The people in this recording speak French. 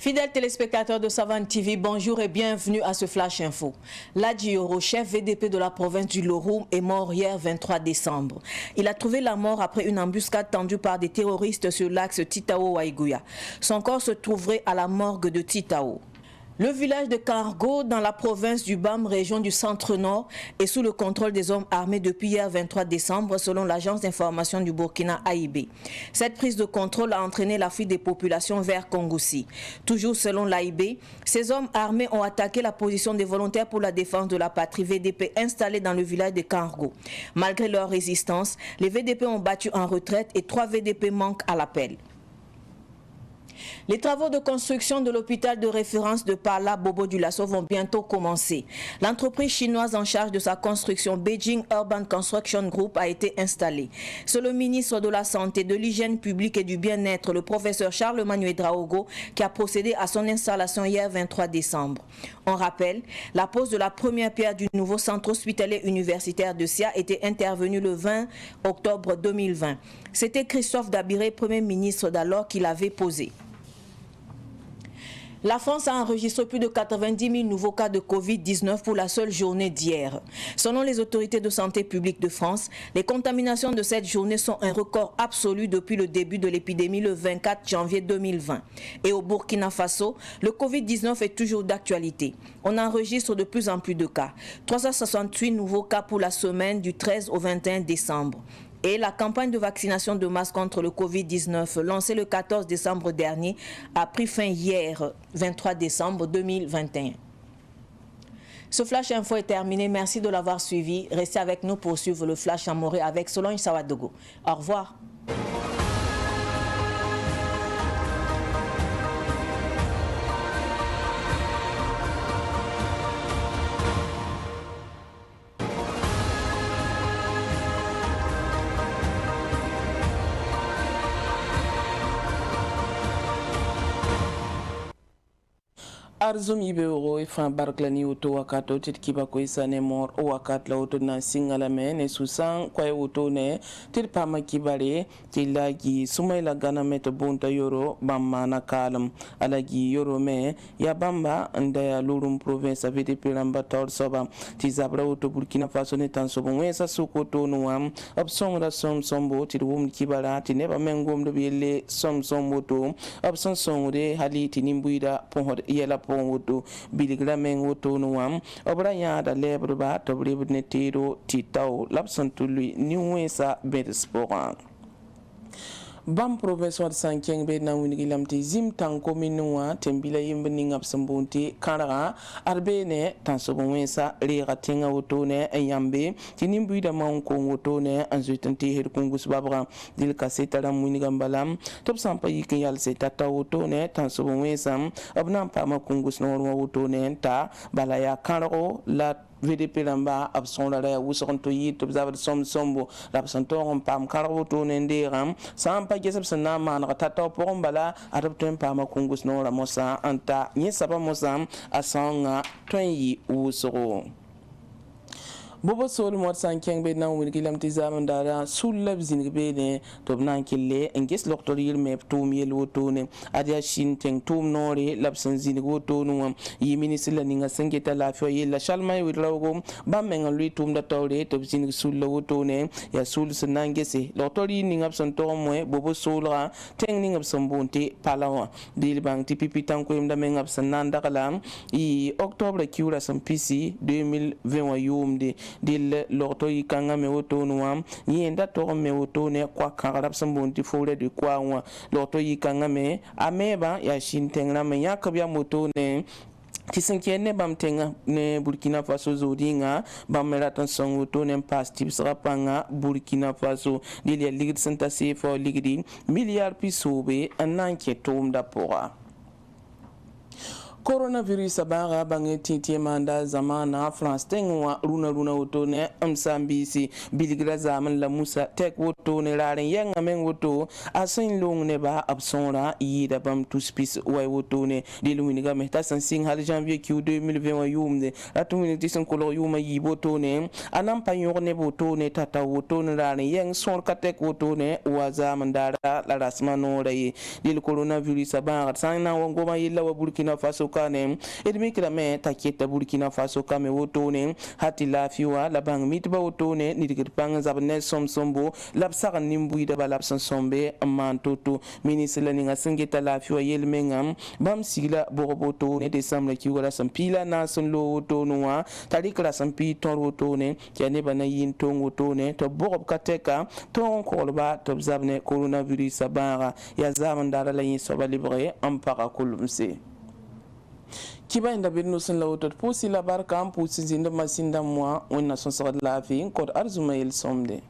Fidèles téléspectateurs de Savane TV, bonjour et bienvenue à ce Flash Info. Ladji Yoro, chef VDP de la province du Loroum, est mort hier 23 décembre. Il a trouvé la mort après une embuscade tendue par des terroristes sur l'axe Titao-Waïgouya. Son corps se trouverait à la morgue de Titao. Le village de Cargo, dans la province du BAM, région du centre-nord, est sous le contrôle des hommes armés depuis hier 23 décembre, selon l'agence d'information du Burkina AIB. Cette prise de contrôle a entraîné la fuite des populations vers Kongoussi. Toujours selon l'AIB, ces hommes armés ont attaqué la position des volontaires pour la défense de la patrie VDP installés dans le village de Cargo. Malgré leur résistance, les VDP ont battu en retraite et 3 VDP manquent à l'appel. Les travaux de construction de l'hôpital de référence de Pala Bobo Dioulasso vont bientôt commencer. L'entreprise chinoise en charge de sa construction, Beijing Urban Construction Group, a été installée. C'est le ministre de la Santé, de l'Hygiène publique et du Bien-être, le professeur Charles-Emmanuel Draogo, qui a procédé à son installation hier 23 décembre. On rappelle, la pose de la première pierre du nouveau centre hospitalier universitaire de Sia était intervenue le 20 octobre 2020. C'était Christophe Dabiré, Premier ministre d'alors, qui l'avait posé. La France a enregistré plus de 90 000 nouveaux cas de Covid-19 pour la seule journée d'hier. Selon les autorités de santé publique de France, les contaminations de cette journée sont un record absolu depuis le début de l'épidémie le 24 janvier 2020. Et au Burkina Faso, le Covid-19 est toujours d'actualité. On enregistre de plus en plus de cas. 368 nouveaux cas pour la semaine du 13 au 21 décembre. Et la campagne de vaccination de masse contre le Covid-19, lancée le 14 décembre dernier, a pris fin hier, 23 décembre 2021. Ce Flash Info est terminé. Merci de l'avoir suivi. Restez avec nous pour suivre le Flash Amoré avec Solange Sawadogo. Au revoir. Arzum Ibeoro e fan barklani oto wakato tit kiba ko isane mor o wakat la oto na singala me ne susan kwa oto ne tir pama kibare tilagi sumaila gana meto bunta yoro bamma na kalam alagi yoro me ya bamba ndaya lurum province avete piramba tor soba ti zabra oto Burkina Faso ne tan sobo wesa sukoto nuam absong ra sombo ti wum kibara ti neba mengom do bele sombo to absong songre hali ti nimbuida pohor yela woto biligra men woto no wam obra yaada lebre ba to ne tiro titaw lapsan tului ni wesa bet sport bam professeur sankeng be na wini lamti zim tan commune wa tembila yimbe ni ngap sambunti kara arbe ne tan so wesa re gatinga woto ne yambe tinim buida man ko woto ne anzutanti her kungus babra dil kaseta ram wini gambalam top sampa yikin yal se tata woto ne tan so wesa abna pa ma kungus no woto ne ta balaya karo la VDP lamba abson la ya wuson to yi to zabar sombo la absanto on pam karo to nende ram sampa gesab sana man tata porum bala adoptem pam kungus no la mosa anta ni saba mosa asanga to yi wusoro bobo sol mot sankeng be na wini kilam tizam dara sulab zinbe ne to nan kille engis loktori me tum yel woto ne adia shin teng tum nore labsan zin woto no yi ministre la ninga sengeta la fo yella shalmay witrago bammen lui tum da tawre to zin sul woto ne ya sul sanangese loktori ninga absan to mo bobo solra teng ninga absan bonte palawa dil bang tipipi tanko imda men absan nanda kala i octobre kiura sam pc 2020 wa yumde dil lorto yi kanga me woto nuam yenda to me woto ne kwa kangarab sambonti fore de kwa wa lorto yi kanga me ameba ya shintengra me yakabya moto ne tisenkiene bam tenga ne Burkina Faso zodinga bam meratan songoto ne pas tips rapanga Burkina Faso dil ya ligid santa sefo ligidi milliard pisobe ananke tom da pora coronavirus baga bange titi manda zamana France tengwa runa woto ne amsambisi biligra zaman la musa tek woto ne raren yanga men woto asin long ne ba absonra yida bam tuspis way woto ne dilwini ga mehta san sing hal janvier ki 2020 yumde atumini tisan kolo yuma yi woto ne anam payor ne woto ne tata woto ne raren yang son katek woto ne wa zaman dara la rasmano ray dil coronavirus baga sanna wongo ma yilla wa Burkina Faso kane edmi krame taketa Burkina Faso kame wotone hati lafiwa la bang mitba wotone nidigir pang zabne somsombo lapsaga nimbu da balapsan sombe amantoto ministre la ninga singeta lafiwa yelmengam bam sigla boroboto ne décembre ki wala sampila na son lo wotonwa talikra sampi ton wotone kane bana yin ton wotone to borob kateka ton kolba to zabne coronavirus sabara ya zaman dara la yin soba libre ampara kulumse kiba inda birno sun lawutot pusi labar kam pusi zinda masinda mwa wonna son sagad lafi kod arzumayel somde